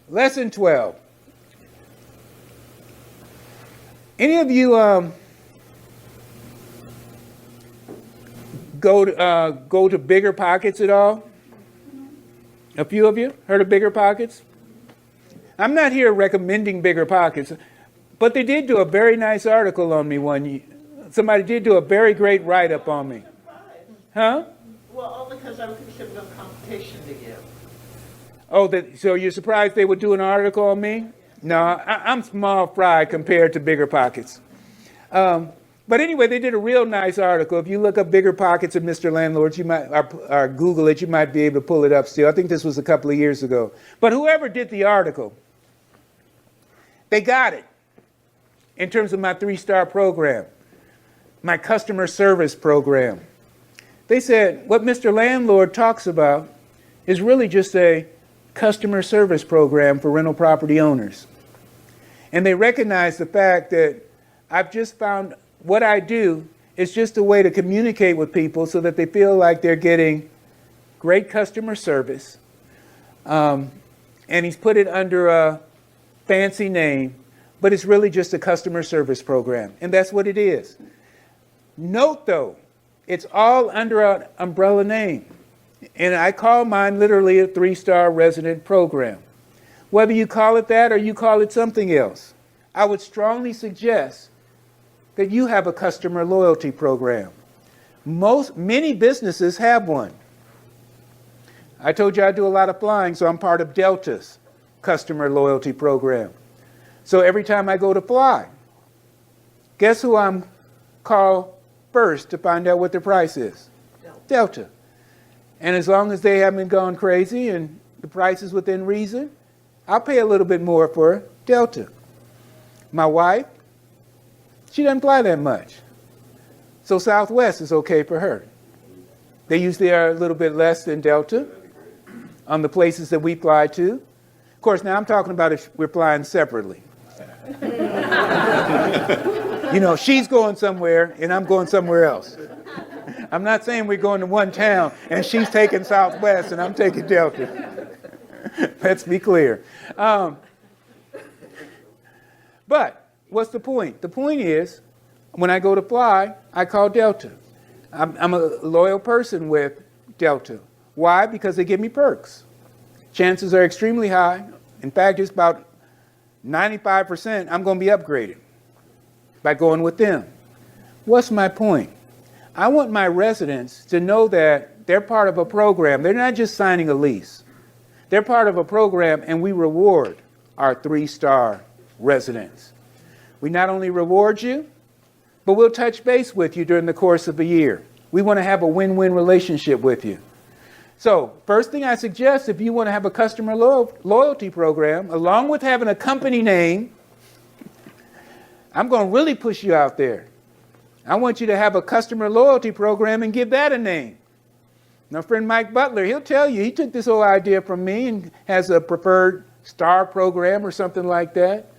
Lesson 12. Any of you go to Bigger Pockets at all? A few of you heard of Bigger Pockets? I'm not here recommending Bigger Pockets, but they did do a very nice article on me one year. Somebody did do a very great write-up on me. Huh? Well, only because I was considered no competition to you. Oh, so you're surprised they would do an article on me? No, I'm small fry compared to Bigger Pockets. But anyway, they did a real nice article. If you look up Bigger Pockets of Mr. Landlord, you might, or Google it, you might be able to pull it up still. I think this was a couple of years ago. But whoever did the article, they got it in terms of my 3-star program, my customer service program. They said what Mr. Landlord talks about is really just a customer service program for rental property owners. And they recognize the fact that I've just found what I do is just a way to communicate with people so that they feel like they're getting great customer service. And he's put it under a fancy name, but it's really just a customer service program. And that's what it is. Note, though, it's all under an umbrella name. And I call mine literally a 3-star resident program. Whether you call it that or you call it something else, I would strongly suggest that you have a customer loyalty program. Many businesses have one. I told you I do a lot of flying, so I'm part of Delta's customer loyalty program. So every time I go to fly, guess who I'm called first to find out what the price is? Delta. And as long as they haven't gone crazy and the price is within reason, I'll pay a little bit more for Delta. My wife, she doesn't fly that much. So Southwest is okay for her. They usually are a little bit less than Delta on the places that we fly to. Of course, now I'm talking about if we're flying separately. You know, she's going somewhere and I'm going somewhere else. I'm not saying we're going to one town and she's taking Southwest and I'm taking Delta. Let's be clear. But what's the point? The point is, when I go to fly, I call Delta. I'm a loyal person with Delta. Why? Because they give me perks. Chances are extremely high. In fact, it's about 95% I'm going to be upgraded by going with them. What's my point? I want my residents to know that they're part of a program. They're not just signing a lease. They're part of a program, and we reward our 3-star residents. We not only reward you, but we'll touch base with you during the course of a year. We want to have a win-win relationship with you. So first thing I suggest, if you want to have a customer loyalty program, along with having a company name, I'm going to really push you out there. I want you to have a customer loyalty program and give that a name. Now, friend Mike Butler, he'll tell you, he took this whole idea from me and has a preferred star program or something like that.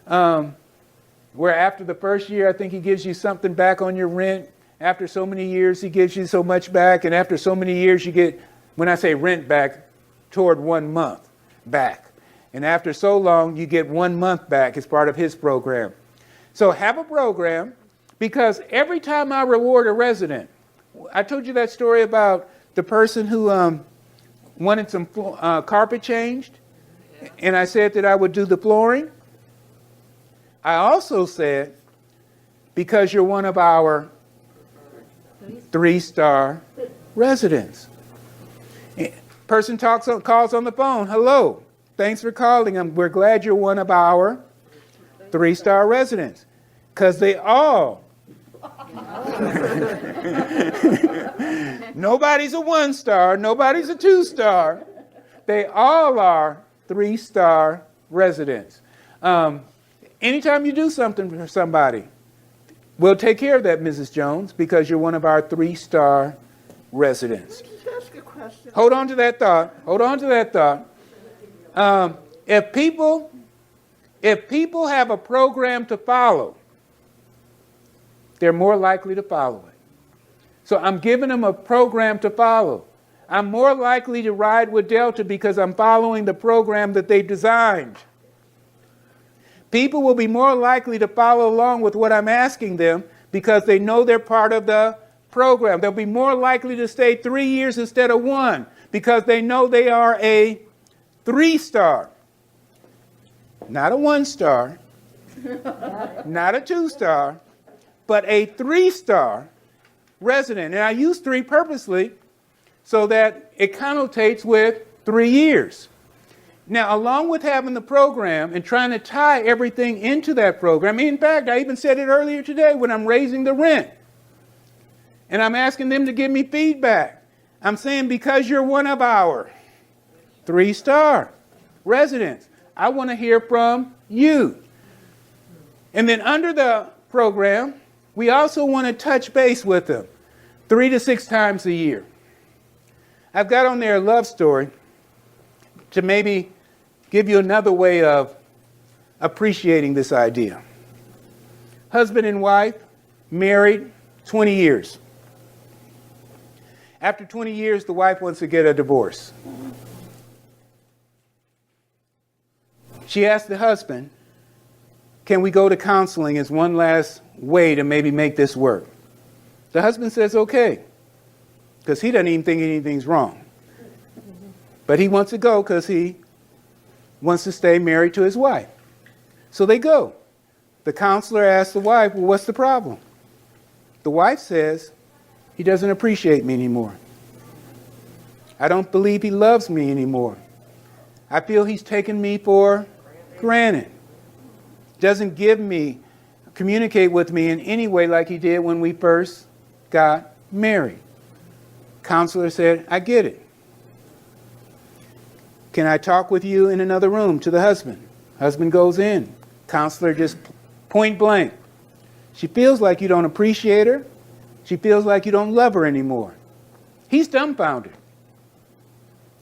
Where after the first year, I think he gives you something back on your rent. After so many years, he gives you so much back. And after so many years, you get, when I say rent back, toward 1 month back. And after so long, you get 1 month back as part of his program. So have a program, because every time I reward a resident, I told you that story about the person who wanted some carpet changed, and I said that I would do the flooring. I also said, because you're one of our 3-star residents. Person calls on the phone. Hello, thanks for calling. We're glad you're one of our 3-star residents. Because they all. Nobody's a 1-star. Nobody's a 2-star. They all are 3-star residents. Anytime you do something for somebody, we'll take care of that, Mrs. Jones, because you're one of our 3-star residents. Ask a question. Hold on to that thought. Hold on to that thought. If people have a program to follow, they're more likely to follow it. So I'm giving them a program to follow. I'm more likely to ride with Delta because I'm following the program that they've designed. People will be more likely to follow along with what I'm asking them because they know they're part of the program. They'll be more likely to stay 3 years instead of 1 because they know they are a 3-star. Not a 1-star, not a 2-star, but a 3-star resident. And I use 3 purposely so that it connotates with 3 years. Now, along with having the program and trying to tie everything into that program, in fact, I even said it earlier today when I'm raising the rent and I'm asking them to give me feedback. I'm saying, because you're one of our 3-star residents, I want to hear from you. And then under the program, we also want to touch base with them 3 to 6 times a year. I've got on there a love story to maybe give you another way of appreciating this idea. Husband and wife, married 20 years. After 20 years, the wife wants to get a divorce. She asked the husband, can we go to counseling as one last way to maybe make this work? The husband says, okay, because he doesn't even think anything's wrong. But he wants to go because he wants to stay married to his wife. So they go. The counselor asks the wife, well, what's the problem? The wife says, he doesn't appreciate me anymore. I don't believe he loves me anymore. I feel he's taken me for granted. Doesn't communicate with me in any way like he did when we first got married. Counselor said, I get it. Can I talk with you in another room? To the husband. Husband goes in. Counselor just point blank. She feels like you don't appreciate her. She feels like you don't love her anymore. He's dumbfounded.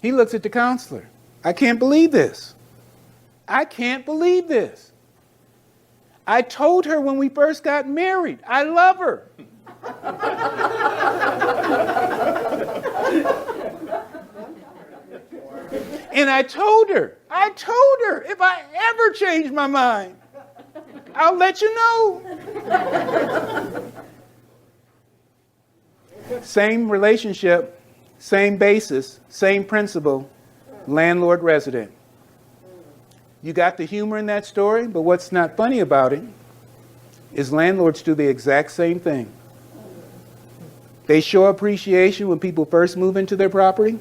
He looks at the counselor. I can't believe this. I can't believe this. I told her when we first got married, I love her. And I told her, if I ever change my mind, I'll let you know. Same relationship, same basis, same principle, landlord resident. You got the humor in that story, but what's not funny about it is landlords do the exact same thing. They show appreciation when people first move into their property.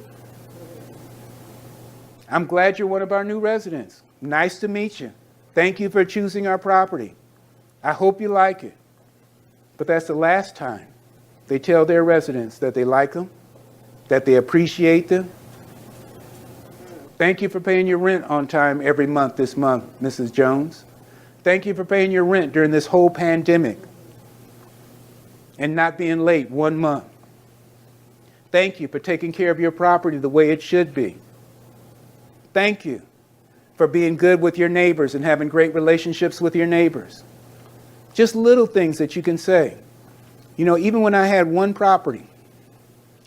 I'm glad you're one of our new residents. Nice to meet you. Thank you for choosing our property. I hope you like it. But that's the last time they tell their residents that they like them, that they appreciate them. Thank you for paying your rent on time every month this month, Mrs. Jones. Thank you for paying your rent during this whole pandemic and not being late 1 month. Thank you for taking care of your property the way it should be. Thank you for being good with your neighbors and having great relationships with your neighbors. Just little things that you can say. You know, even when I had one property,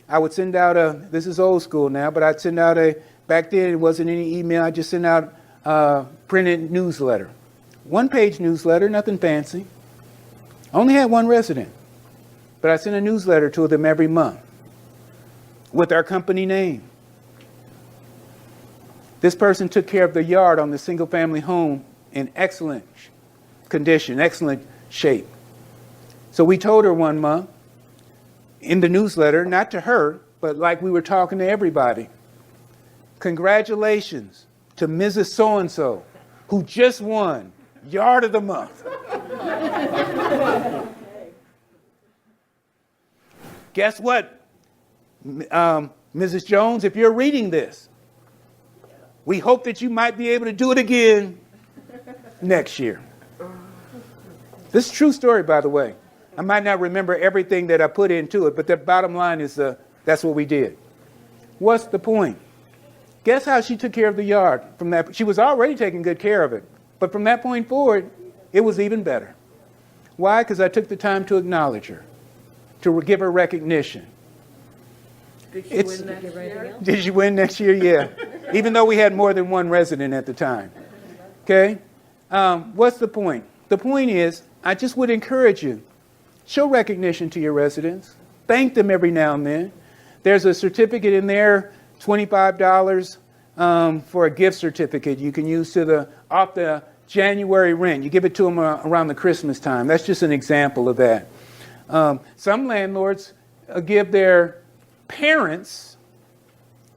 I would send out this is old school now, but I'd send out back then it wasn't any email, I just sent out a printed newsletter. 1-page newsletter, nothing fancy. I only had one resident, but I sent a newsletter to them every month with our company name. This person took care of the yard on the single-family home in excellent condition, excellent shape. So we told her 1 month in the newsletter, not to her, but like we were talking to everybody, congratulations to Mrs. So-and-so who just won Yard of the Month. Guess what, Mrs. Jones, if you're reading this, we hope that you might be able to do it again next year. This is a true story, by the way. I might not remember everything that I put into it, but the bottom line is that's what we did. What's the point? Guess how she took care of the yard from that? She was already taking good care of it, but from that point forward, it was even better. Why? Because I took the time to acknowledge her, to give her recognition. Did she It's- win next year? Did you win next year? Yeah. Even though we had more than one resident at the time. Okay? What's the point? The point is, I just would encourage you, show recognition to your residents. Thank them every now and then. There's a certificate in there, $25 for a gift certificate you can use off the January rent. You give it to them around the Christmas time. That's just an example of that. Some landlords give their parents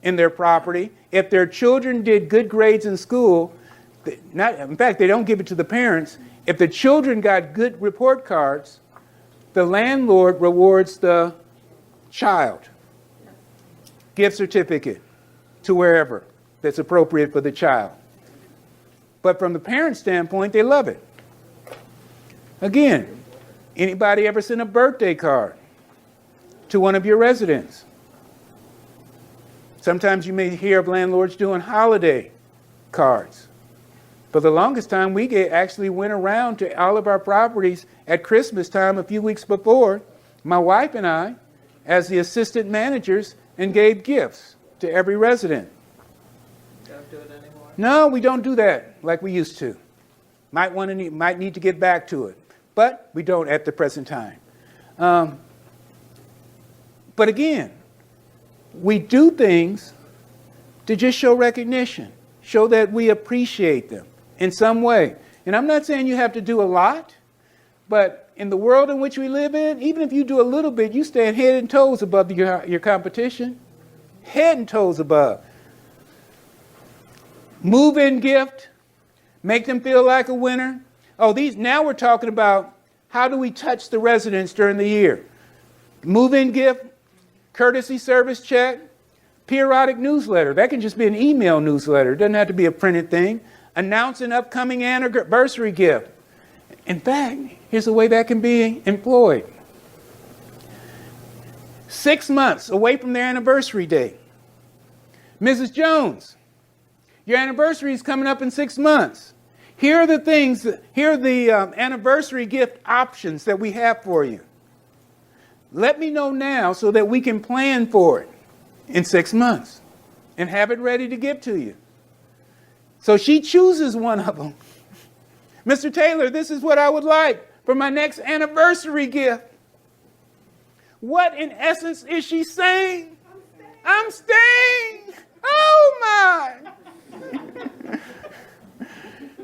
in their property, if their children did good grades in school, in fact, they don't give it to the parents. If the children got good report cards, the landlord rewards the child. Gift certificate to wherever that's appropriate for the child. But from the parent standpoint, they love it. Again, anybody ever sent a birthday card to one of your residents? Sometimes you may hear of landlords doing holiday cards. For the longest time, we actually went around to all of our properties at Christmas time a few weeks before, my wife and I, as the assistant managers, and gave gifts to every resident. Don't do it anymore? No, we don't do that like we used to. Might need to get back to it, but we don't at the present time. But again, we do things to just show recognition, show that we appreciate them in some way. And I'm not saying you have to do a lot, but in the world in which we live in, even if you do a little bit, you stand head and toes above your competition. Head and toes above. Move-in gift, make them feel like a winner. Now we're talking about how do we touch the residents during the year. Move-in gift, courtesy service check, periodic newsletter. That can just be an email newsletter. It doesn't have to be a printed thing. Announce an upcoming anniversary gift. In fact, here's a way that can be employed. 6 months away from their anniversary date. Mrs. Jones, your anniversary is coming up in 6 months. Here are the anniversary gift options that we have for you. Let me know now so that we can plan for it in 6 months and have it ready to give to you. So she chooses one of them. Mr. Taylor, this is what I would like for my next anniversary gift. What in essence is she saying? I'm staying. Oh my.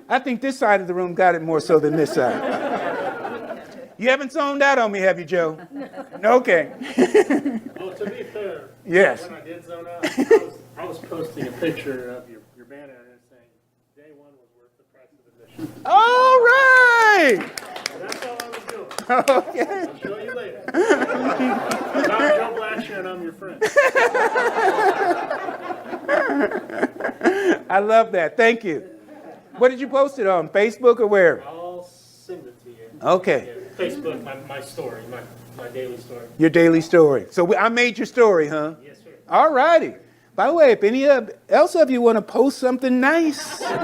I think this side of the room got it more so than this side. You haven't zoned out on me, have you, Joe? No. Okay. Well, to be fair, Yes. when I did zone out, I was posting a picture of your banner and saying, day one was worth the price of admission. All right. That's all I was doing. Okay. I'll show you later. I'm Joe Blasher and I'm your friend. I love that. Thank you. What did you post it on? Facebook or where? I'll send it to you. Okay. Yeah, Facebook, my story, my daily story. Your daily story. So I made your story, huh? Yes, sir. All righty. By the way, if any else of you want to post something nice. I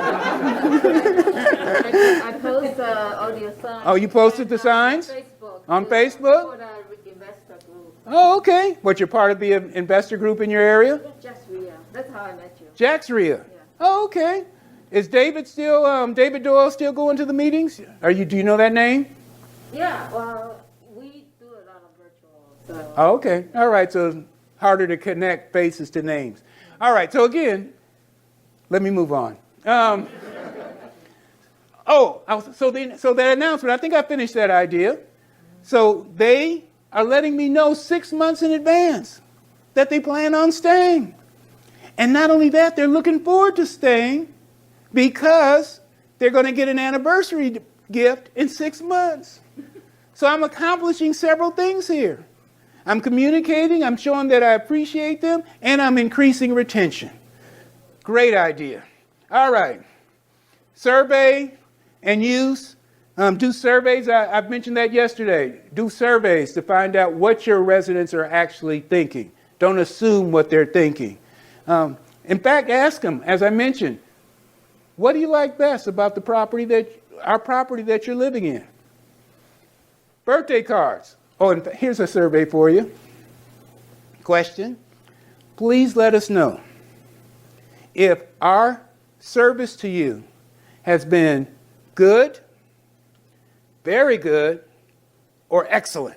post all the signs. Oh, you posted the signs? On Facebook. On Facebook? For the investor group. Oh, okay. What, you're part of the investor group in your area? Just Ria. That's how I met you. Jack's Ria. Yeah. Oh, okay. Is David Doyle still going to the meetings? Do you know that name? Yeah, well, we do a lot of virtual, so. Oh, okay. All right. So it's harder to connect faces to names. All right. So again, let me move on. So that announcement, I think I finished that idea. So they are letting me know 6 months in advance that they plan on staying. And not only that, they're looking forward to staying because they're going to get an anniversary gift in 6 months. So I'm accomplishing several things here. I'm communicating, I'm showing that I appreciate them, and I'm increasing retention. Great idea. All right. Survey and use. Do surveys. I've mentioned that yesterday. Do surveys to find out what your residents are actually thinking. Don't assume what they're thinking. In fact, ask them, as I mentioned, what do you like best about our property that you're living in? Birthday cards. Oh, and here's a survey for you. Question. please let us know if our service to you has been good, very good, or excellent.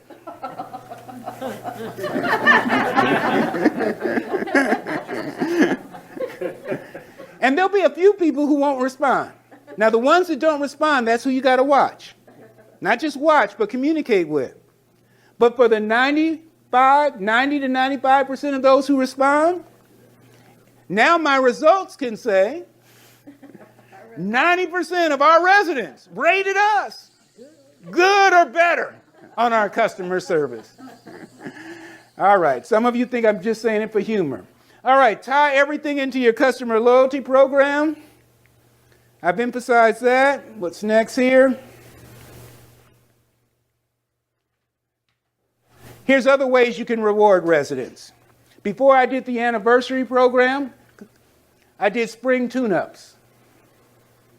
And there'll be a few people who won't respond. Now, the ones that don't respond, that's who you got to watch. Not just watch, but communicate with. But for the 90 to 95% of those who respond, now my results can say 90% of our residents rated us good or better on our customer service. All right, some of you think I'm just saying it for humor. All right, tie everything into your customer loyalty program. I've emphasized that. What's next here? Here's other ways you can reward residents. Before I did the anniversary program, I did spring tune-ups.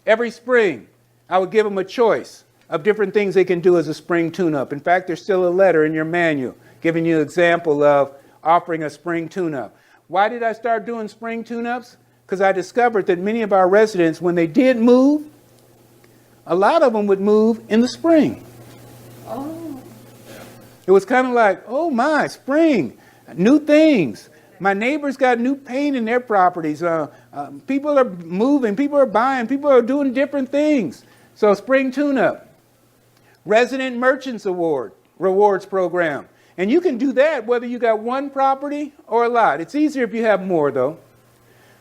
Every spring, I would give them a choice of different things they can do as a spring tune-up. In fact, there's still a letter in your manual giving you an example of offering a spring tune-up. Why did I start doing spring tune-ups? Because I discovered that many of our residents, when they did move, a lot of them would move in the spring. Oh. It was kind of like, oh my, spring, new things. My neighbors got new paint in their properties. People are moving, people are buying, people are doing different things. So spring tune-up. Resident Merchants Rewards Program. And you can do that whether you got one property or a lot. It's easier if you have more, though.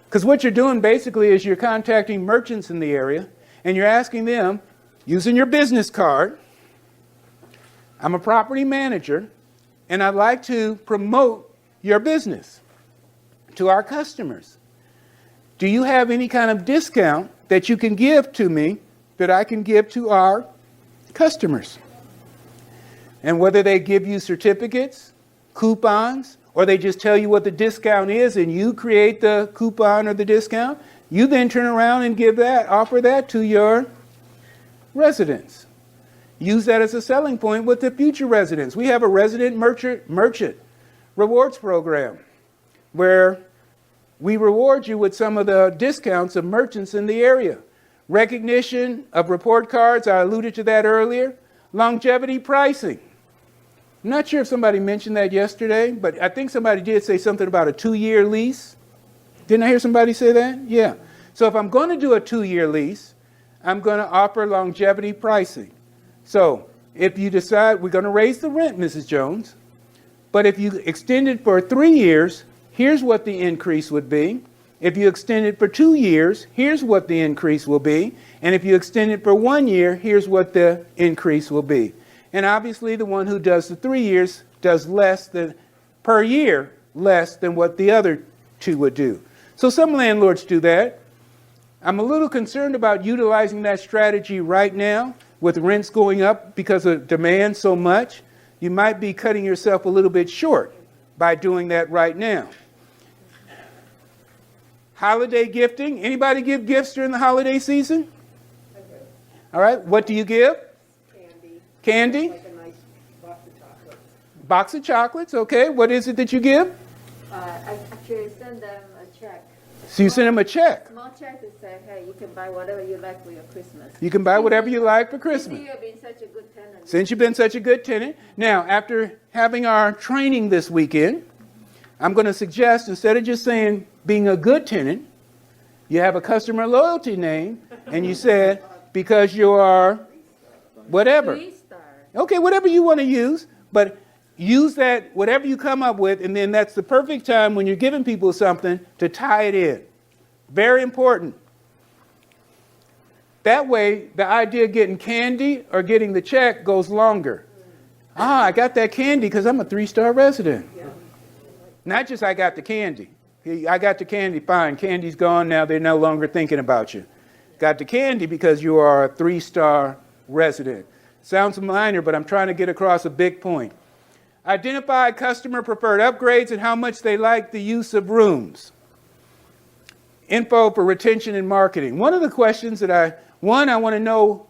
Because what you're doing basically is you're contacting merchants in the area and you're asking them, using your business card, I'm a property manager and I'd like to promote your business to our customers. Do you have any kind of discount that you can give to me that I can give to our customers? And whether they give you certificates, coupons, or they just tell you what the discount is and you create the coupon or the discount, you then turn around and offer that to your residents. Use that as a selling point with the future residents. We have a resident merchant rewards program where we reward you with some of the discounts of merchants in the area. Recognition of report cards, I alluded to that earlier. Longevity pricing. I'm not sure if somebody mentioned that yesterday, but I think somebody did say something about a 2-year lease. Didn't I hear somebody say that? Yeah. So if I'm going to do a 2-year lease, I'm going to offer longevity pricing. So if you decide we're going to raise the rent, Mrs. Jones, but if you extend it for 3 years, here's what the increase would be. If you extend it for 2 years, here's what the increase will be. And if you extend it for 1 year, here's what the increase will be. And obviously the one who does the 3 years does less than per year, less than what the other two would do. So some landlords do that. I'm a little concerned about utilizing that strategy right now with rents going up because of demand so much. You might be cutting yourself a little bit short by doing that right now. Holiday gifting. Anybody give gifts during the holiday season? I do. All right. What do you give? Candy. Candy? Like a nice box of chocolates. Box of chocolates. Okay. What is it that you give? I actually send them a check. So you send them a check. Small check to say, hey, you can buy whatever you like for your Christmas. You can buy whatever you like for Christmas. Since you've been such a good tenant. Since you've been such a good tenant. Now, after having our training this weekend, I'm going to suggest, instead of just saying being a good tenant, you have a customer loyalty name, and you said, because you are whatever. 3-star. Okay, whatever you want to use, but use that, whatever you come up with, and then that's the perfect time when you're giving people something to tie it in. Very important. That way, the idea of getting candy or getting the check goes longer. I got that candy because I'm a 3-star resident. Not just I got the candy. I got the candy, fine. Candy's gone now. They're no longer thinking about you. Got the candy because you are a 3-star resident. Sounds minor, but I'm trying to get across a big point. Identify customer preferred upgrades and how much they like the use of rooms. Info for retention and marketing. One of the questions that I want to know,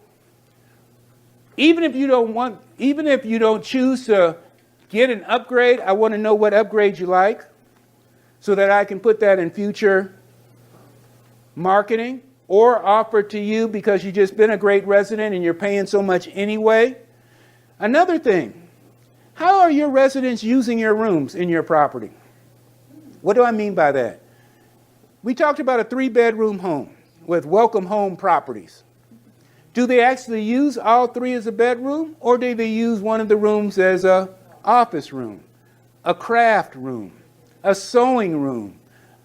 even if you don't choose to get an upgrade, I want to know what upgrade you like. so that I can put that in future marketing or offer to you because you've just been a great resident and you're paying so much anyway. Another thing, how are your residents using your rooms in your property? What do I mean by that? We talked about a 3-bedroom home with welcome home properties. Do they actually use all 3 as a bedroom, or do they use one of the rooms as a office room, a craft room, a sewing room,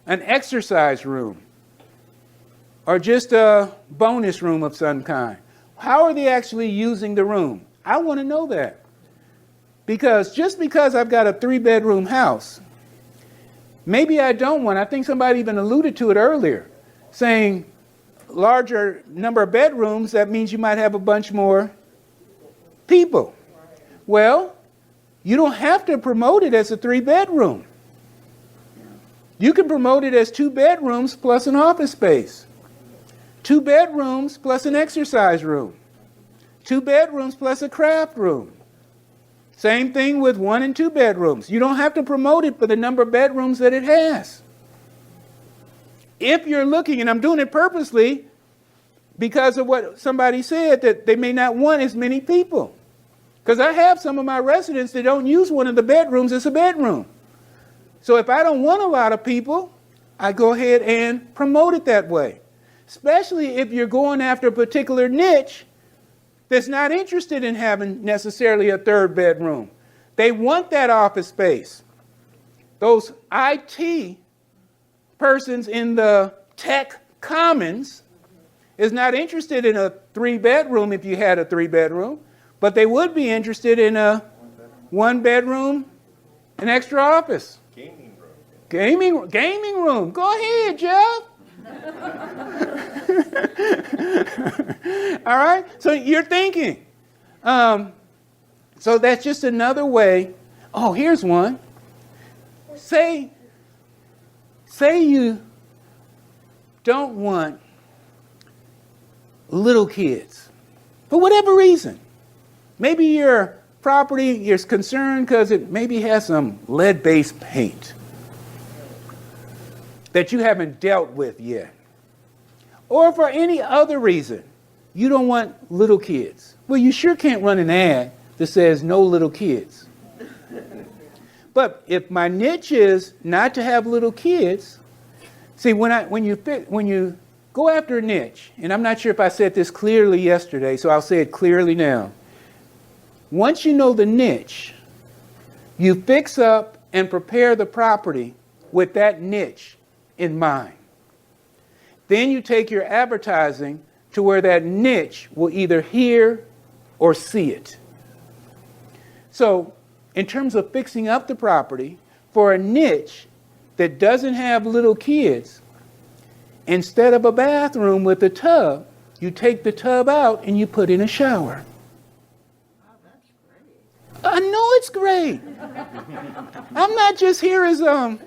an exercise room, or just a bonus room of some kind? How are they actually using the room? I want to know that. Because just because I've got a 3-bedroom house, maybe I don't want, I think somebody even alluded to it earlier, saying larger number of bedrooms, that means you might have a bunch more people. Well, you don't have to promote it as a 3-bedroom. You can promote it as 2 bedrooms plus an office space, 2 bedrooms plus an exercise room, 2 bedrooms plus a craft room. Same thing with 1 and 2 bedrooms. You don't have to promote it for the number of bedrooms that it has. If you're looking, and I'm doing it purposely because of what somebody said, that they may not want as many people. Because I have some of my residents that don't use one of the bedrooms as a bedroom. So if I don't want a lot of people, I go ahead and promote it that way. Especially if you're going after a particular niche that's not interested in having necessarily a 3rd bedroom. They want that office space. Those IT persons in the tech commons is not interested in a 3-bedroom if you had a 3-bedroom, but they would be interested in a 1-bedroom, an extra office. Gaming room. Go ahead, Jeff. All right? So you're thinking. So that's just another way. Oh, here's one. Say you don't want little kids for whatever reason. Maybe your property is concerned because it maybe has some lead-based paint that you haven't dealt with yet. Or for any other reason, you don't want little kids. Well, you sure can't run an ad that says no little kids. But if my niche is not to have little kids, see, when you go after a niche, and I'm not sure if I said this clearly yesterday, so I'll say it clearly now. Once you know the niche, you fix up and prepare the property with that niche in mind. Then you take your advertising to where that niche will either hear or see it. So, in terms of fixing up the property, for a niche that doesn't have little kids, instead of a bathroom with a tub, you take the tub out and you put in a shower. Wow, that's great. I know it's great. I'm not just here as That's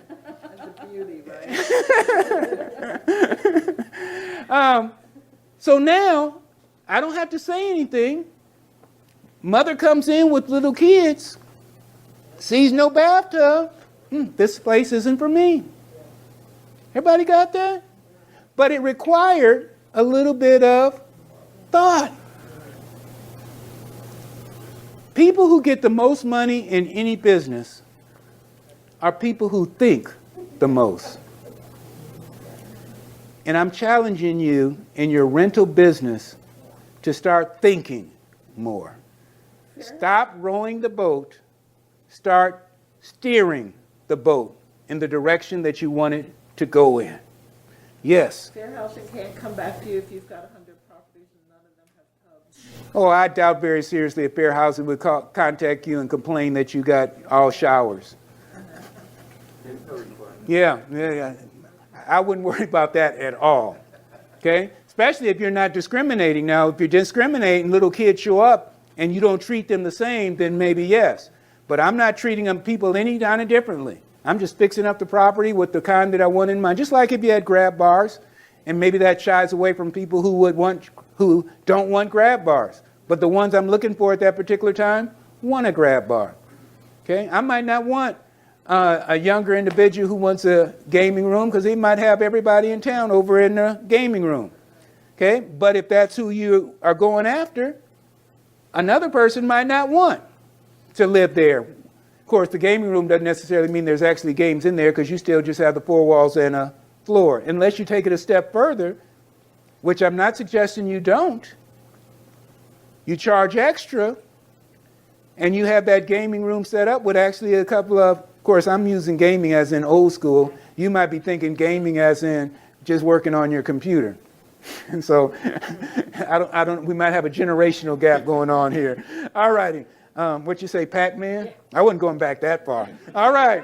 a beauty, right? So now I don't have to say anything. Mother comes in with little kids, sees no bathtub. This place isn't for me. Everybody got that? But it required a little bit of thought. People who get the most money in any business are people who think the most. And I'm challenging you in your rental business to start thinking more. Stop rowing the boat. Start steering the boat in the direction that you want it to go in. Yes. Fair housing can't come back to you if you've got 100 properties and none of them have tubs. Oh, I doubt very seriously if Fair Housing would contact you and complain that you got all showers. Yeah. I wouldn't worry about that at all. Okay? Especially if you're not discriminating. Now, if you're discriminating, little kids show up and you don't treat them the same, then maybe yes. But I'm not treating them people any kind of differently. I'm just fixing up the property with the kind that I want in mind. Just like if you had grab bars, and maybe that shies away from people who don't want grab bars. But the ones I'm looking for at that particular time want a grab bar. Okay? I might not want a younger individual who wants a gaming room because he might have everybody in town over in the gaming room. Okay, but if that's who you are going after, another person might not want to live there. Of course, the gaming room doesn't necessarily mean there's actually games in there because you still just have the four walls and a floor. Unless you take it a step further, which I'm not suggesting you don't, you charge extra and you have that gaming room set up with actually a couple of course, I'm using gaming as in old school. You might be thinking gaming as in just working on your computer. And so we might have a generational gap going on here. All righty. What you say, Pac-Man? I wasn't going back that far. All right.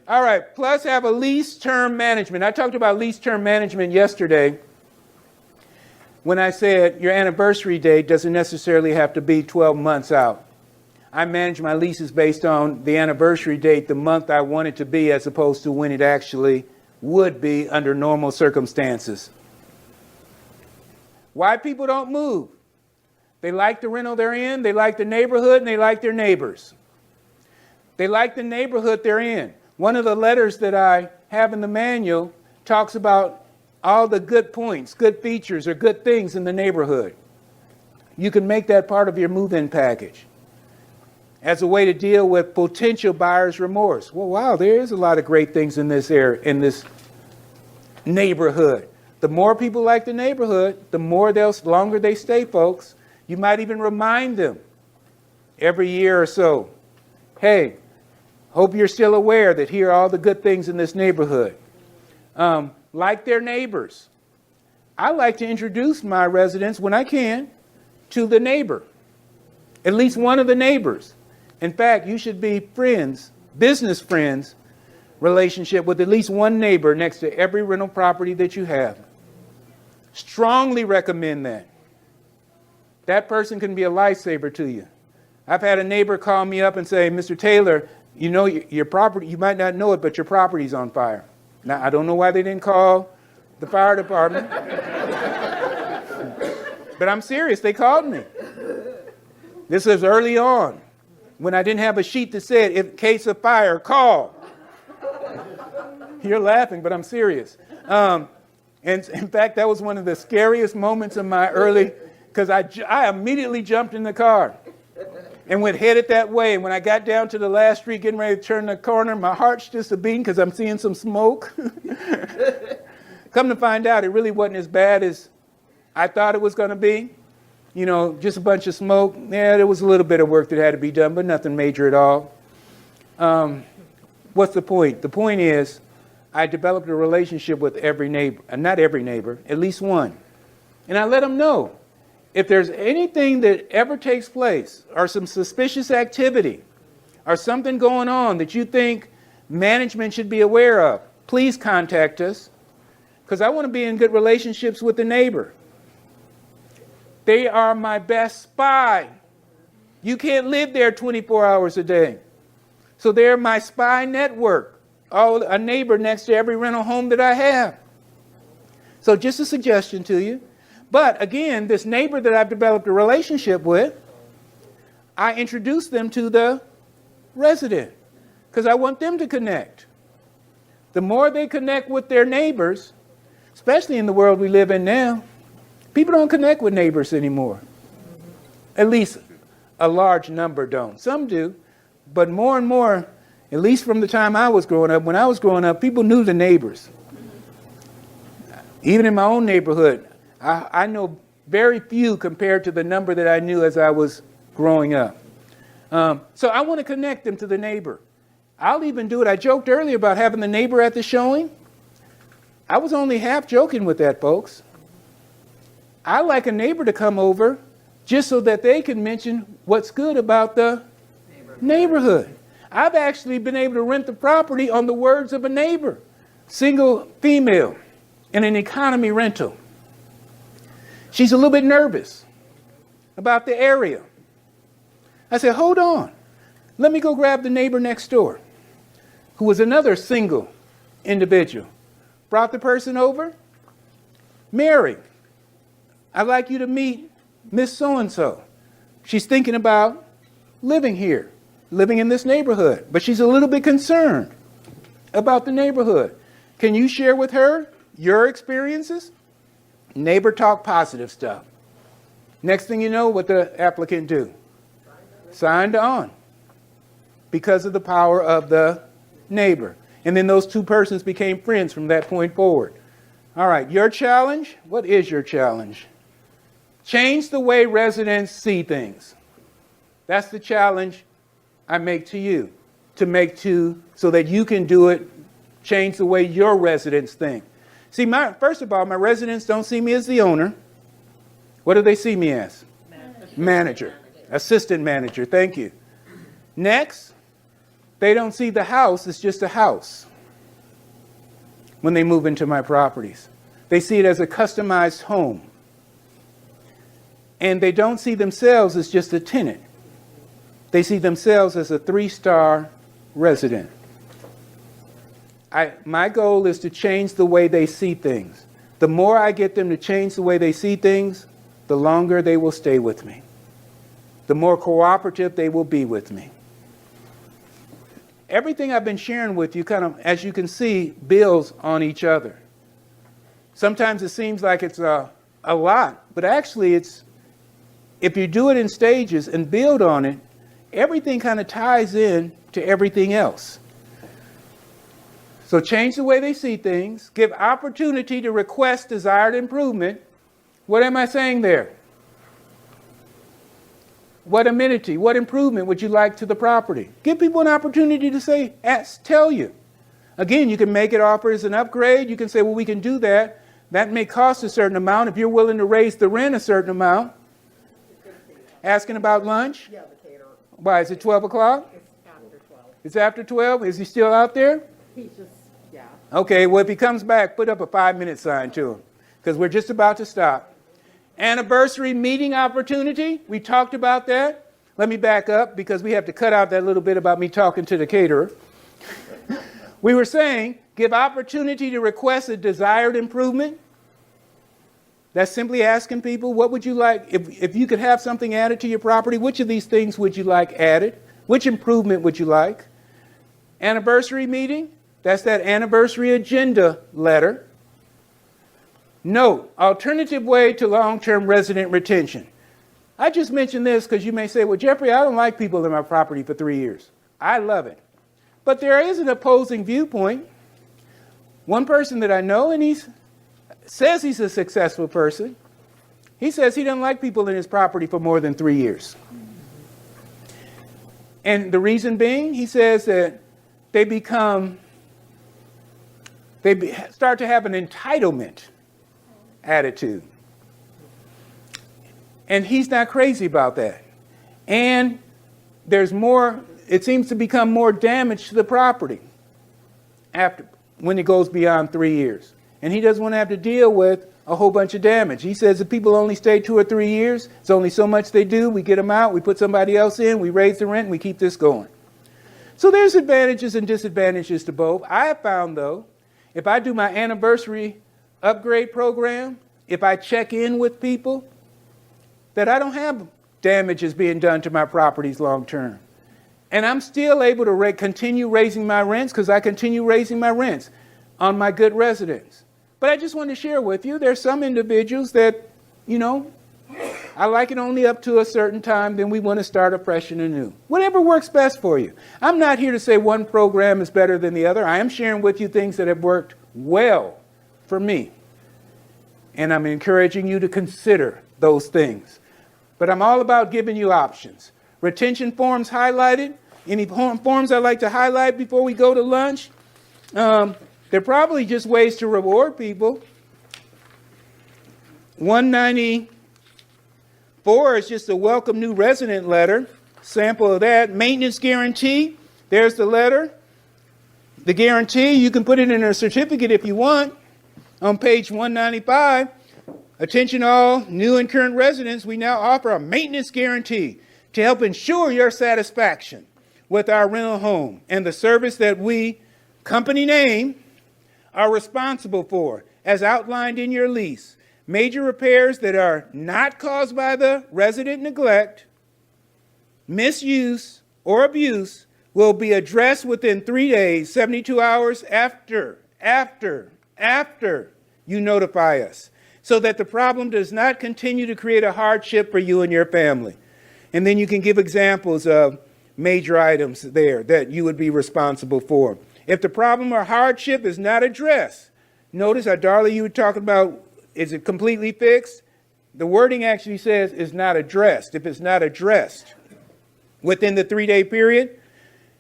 All right. Plus have a lease term management. I talked about lease term management yesterday when I said your anniversary date doesn't necessarily have to be 12 months out. I manage my leases based on the anniversary date, the month I want it to be, as opposed to when it actually would be under normal circumstances. Why people don't move? They like the rental they're in, they like the neighborhood, and they like their neighbors. They like the neighborhood they're in. One of the letters that I have in the manual talks about all the good points, good features, or good things in the neighborhood. You can make that part of your move-in package as a way to deal with potential buyer's remorse. Well, wow, there is a lot of great things in this area, in this neighborhood. The more people like the neighborhood, the longer they stay, folks. You might even remind them every year or so, hey, hope you're still aware that here are all the good things in this neighborhood. Like their neighbors. I like to introduce my residents, when I can, to the neighbor, at least one of the neighbors. In fact, you should be friends, business friends, relationship with at least one neighbor next to every rental property that you have. Strongly recommend that. That person can be a lifesaver to you. I've had a neighbor call me up and say, Mr. Taylor, you know your property, you might not know it, but your property's on fire. Now, I don't know why they didn't call the fire department. But I'm serious, they called me. This was early on, when I didn't have a sheet that said, in case of fire, call. You're laughing, but I'm serious. And in fact, that was one of the scariest moments of my early, because I immediately jumped in the car and went headed that way. And when I got down to the last street, getting ready to turn the corner, my heart's just a beating because I'm seeing some smoke. Come to find out, it really wasn't as bad as I thought it was going to be. You know, just a bunch of smoke. Yeah, there was a little bit of work that had to be done, but nothing major at all. What's the point? The point is, I developed a relationship with every neighbor, not every neighbor, at least one. And I let them know, if there's anything that ever takes place, or some suspicious activity, or something going on that you think management should be aware of, please contact us, because I want to be in good relationships with the neighbor. They are my best spy. You can't live there 24 hours a day. So they're my spy network. Oh, a neighbor next to every rental home that I have. So just a suggestion to you. But again, this neighbor that I've developed a relationship with, I introduce them to the resident because I want them to connect. The more they connect with their neighbors, especially in the world we live in now, people don't connect with neighbors anymore. At least a large number don't. Some do, but more and more, at least from the time I was growing up, when I was growing up, people knew the neighbors. Even in my own neighborhood, I know very few compared to the number that I knew as I was growing up. So I want to connect them to the neighbor. I'll even do it. I joked earlier about having the neighbor at the showing. I was only half joking with that, folks. I like a neighbor to come over just so that they can mention what's good about the neighborhood. I've actually been able to rent the property on the words of a neighbor, single female, in an economy rental. She's a little bit nervous about the area. I said, hold on. Let me go grab the neighbor next door, who was another single individual. Brought the person over. Mary, I'd like you to meet Miss So-and-so. She's thinking about living here, living in this neighborhood, but she's a little bit concerned about the neighborhood. Can you share with her your experiences? Neighbor talk positive stuff. Next thing you know, what the applicant do? Signed on because of the power of the neighbor. And then those two persons became friends from that point forward. All right, your challenge? What is your challenge? Change the way residents see things. That's the challenge I make to you, so that you can do it, change the way your residents think. See, first of all, my residents don't see me as the owner. What do they see me as? Manager. Assistant manager, thank you. Next, they don't see the house as just a house when they move into my properties. They see it as a customized home. And they don't see themselves as just a tenant. They see themselves as a 3-star resident. My goal is to change the way they see things. The more I get them to change the way they see things, the longer they will stay with me. The more cooperative they will be with me. Everything I've been sharing with you, kind of, as you can see, builds on each other. Sometimes it seems like it's a lot, but actually if you do it in stages and build on it, everything kind of ties in to everything else. So change the way they see things, give opportunity to request desired improvement. What am I saying there? What amenity, what improvement would you like to the property? Give people an opportunity to say, tell you. Again, you can make it offer as an upgrade. You can say, well, we can do that. That may cost a certain amount if you're willing to raise the rent a certain amount. Asking about lunch? Yeah, the caterer. Why, is it 12 o'clock? It's after 12. It's after 12? Is he still out there? He's just, yeah. Okay, well, if he comes back, put up a 5-minute sign to him, because we're just about to stop. Anniversary meeting opportunity, we talked about that. Let me back up, because we have to cut out that little bit about me talking to the caterer. We were saying, give opportunity to request a desired improvement. That's simply asking people, what would you like, if you could have something added to your property, which of these things would you like added? Which improvement would you like? Anniversary meeting, that's that anniversary agenda letter. Note, alternative way to long-term resident retention. I just mentioned this because you may say, well, Jeffrey, I don't like people in my property for 3 years. I love it. But there is an opposing viewpoint. One person that I know, and he says he's a successful person, he says he doesn't like people in his property for more than 3 years. And the reason being, he says that they start to have an entitlement attitude. And he's not crazy about that. And it seems to become more damage to the property when it goes beyond 3 years. And he doesn't want to have to deal with a whole bunch of damage. He says if people only stay 2 or 3 years, it's only so much they do. We get them out, we put somebody else in, we raise the rent, and we keep this going. So there's advantages and disadvantages to both. I have found, though, if I do my anniversary upgrade program, if I check in with people, that I don't have damages being done to my properties long term. And I'm still able to continue raising my rents, because I continue raising my rents on my good residents. But I just want to share with you, there's some individuals that, I like it only up to a certain time, then we want to start afresh and anew. Whatever works best for you. I'm not here to say one program is better than the other. I am sharing with you things that have worked well for me. And I'm encouraging you to consider those things. But I'm all about giving you options. Retention forms highlighted. Any forms I'd like to highlight before we go to lunch? They're probably just ways to reward people. 194 is just a welcome new resident letter. Sample of that. Maintenance guarantee. There's the letter. The guarantee, you can put it in a certificate if you want. On page 195, attention all new and current residents, we now offer a maintenance guarantee to help ensure your satisfaction with our rental home and the service that we, company name, are responsible for, as outlined in your lease. Major repairs that are not caused by the resident neglect, misuse, or abuse will be addressed within 3 days, 72 hours after you notify us, so that the problem does not continue to create a hardship for you and your family. And then you can give examples of major items there that you would be responsible for. If the problem or hardship is not addressed, notice how, Darla, you were talking about, is it completely fixed? The wording actually says is not addressed. If it's not addressed within the 3-day period,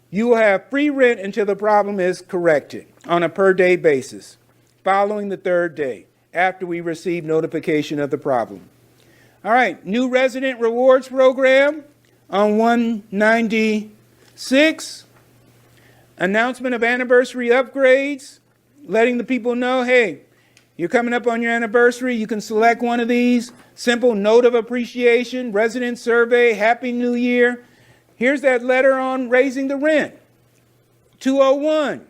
you will have free rent until the problem is corrected on a per-day basis, following the 3rd day, after we receive notification of the problem. All right, new resident rewards program on 196. Announcement of anniversary upgrades, letting the people know, hey, you're coming up on your anniversary, you can select one of these. Simple note of appreciation, resident survey, Happy New Year. Here's that letter on raising the rent. 201,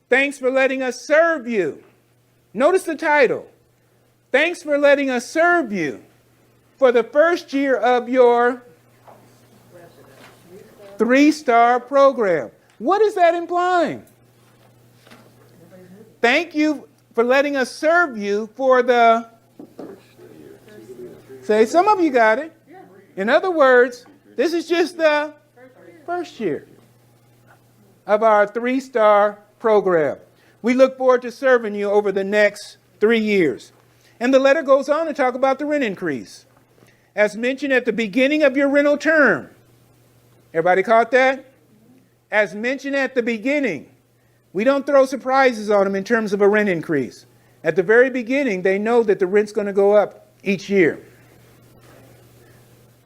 thanks for letting us serve you. Notice the title. Thanks for letting us serve you for the first year of your 3-star program. What is that implying? Thank you for letting us serve you for the, say, some of you got it. In other words, this is just the first year of our 3-star program. We look forward to serving you over the next 3 years. And the letter goes on to talk about the rent increase. As mentioned at the beginning of your rental term. Everybody caught that? As mentioned at the beginning. We don't throw surprises on them in terms of a rent increase. At the very beginning, they know that the rent's going to go up each year.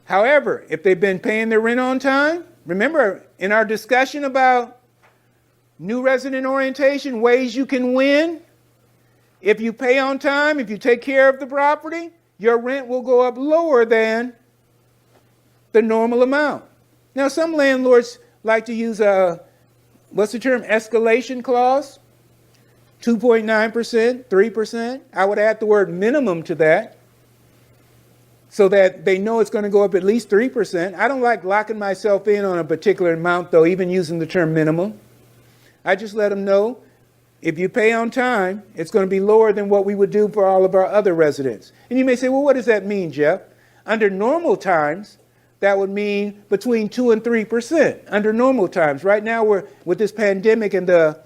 However, if they've been paying their rent on time, remember in our discussion about new resident orientation, ways you can win, if you pay on time, if you take care of the property, your rent will go up lower than the normal amount. Now, some landlords like to use what's the term, escalation clause, 2.9%, 3%. I would add the word minimum to that so that they know it's going to go up at least 3%. I don't like locking myself in on a particular amount, though, even using the term minimum. I just let them know if you pay on time, it's going to be lower than what we would do for all of our other residents. And you may say, well, what does that mean, Jeff? Under normal times, that would mean between 2 and 3% under normal times. Right now, we're with this pandemic and the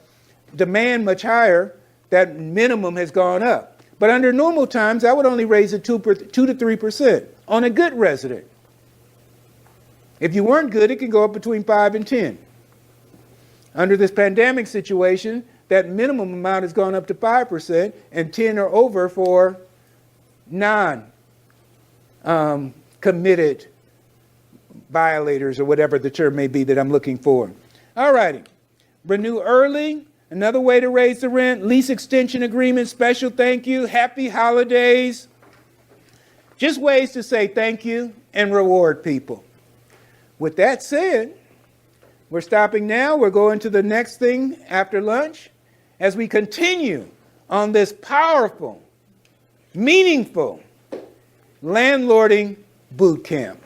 demand much higher, that minimum has gone up. But under normal times, I would only raise it 2 to 3% on a good resident. If you weren't good, it can go up between 5 and 10. Under this pandemic situation, that minimum amount has gone up to 5% and 10 or over for non-committed violators, or whatever the term may be that I'm looking for. All righty. Renew early. Another way to raise the rent. Lease extension agreement. Special thank you. Happy holidays. Just ways to say thank you and reward people. With that said, we're stopping now. We're going to the next thing after lunch as we continue on this powerful, meaningful landlording boot camp.